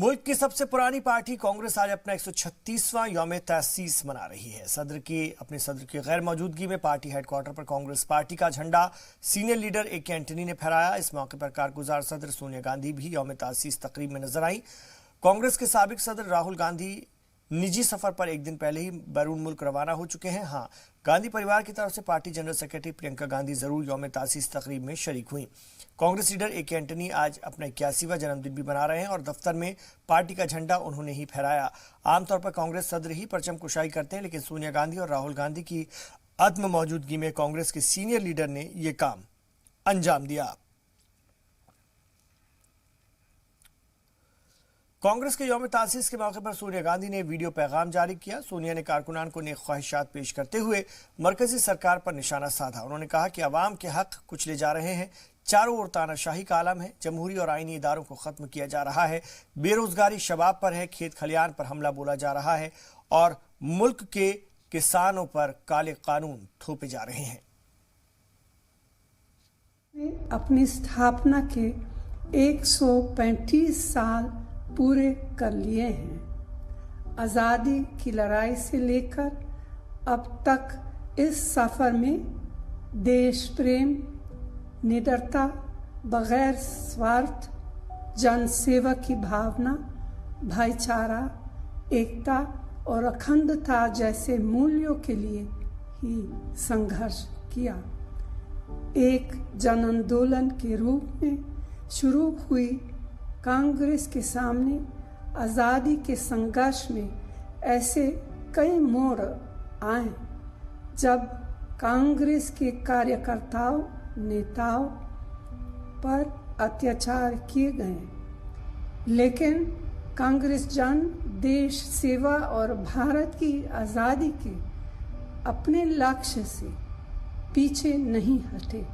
मुल्क की सबसे पुरानी पार्टी कांग्रेस आज अपना 136वां यौम तअसीस मना रही है। अपने सदर की गैर मौजूदगी में पार्टी हेडक्वार्टर पर कांग्रेस पार्टी का झंडा सीनियर लीडर ए के एंटनी ने फहराया। इस मौके पर कारगुजार सदर सोनिया गांधी भी यौम तअसीस तकरीब में नजर आई। कांग्रेस के साबिक सदर राहुल गांधी निजी सफर पर एक दिन पहले ही बैरून मुल्क रवाना हो चुके हैं। हाँ, गांधी परिवार की तरफ से party general secretary Priyanka Gandhi जरूर यौम तअसीस तकरीब में शरीक हुई। कांग्रेस लीडर ए के एंटनी आज अपना 81वां जन्मदिन भी मना रहे हैं और दफ्तर में पार्टी का झंडा उन्होंने ही फहराया। आमतौर पर कांग्रेस सदर ही परचम कुशाई करते हैं, लेकिन सोनिया गांधी और राहुल गांधी की अदम मौजूदगी में कांग्रेस के सीनियर लीडर ने यह काम अंजाम दिया। कांग्रेस के यौम तअसीस के मौके पर सोनिया गांधी ने वीडियो पैगाम जारी किया। सोनिया ने कारकुनान को नेक ख्वाहिशात पेश करते हुए मरकजी सरकार पर निशाना साधा। उन्होंने कहा कि अवाम के हक कुचले जा रहे हैं, चारों ओर तानाशाही का आलम है, जमहूरी और आईनी इदारों को खत्म किया जा रहा है, बेरोजगारी शबाब पर है, खेत खलियान पर हमला बोला जा रहा है और मुल्क के किसानों पर काले कानून थोपे जा रहे हैं। अपनी स्थापना के 135 साल पूरे कर लिए हैं। आज़ादी की लड़ाई से लेकर अब तक इस सफर में देश प्रेम, निडरता, बगैर स्वार्थ, जन सेवा की भावना, भाईचारा, एकता और अखंडता जैसे मूल्यों के लिए ही संघर्ष किया। एक जन आंदोलन के रूप में शुरू हुई कांग्रेस के सामने आज़ादी के संघर्ष में ऐसे कई मोड़ आए जब कांग्रेस के कार्यकर्ताओं, नेताओं पर अत्याचार किए गए, लेकिन कांग्रेस जन, देश सेवा और भारत की आज़ादी के अपने लक्ष्य से पीछे नहीं हटे।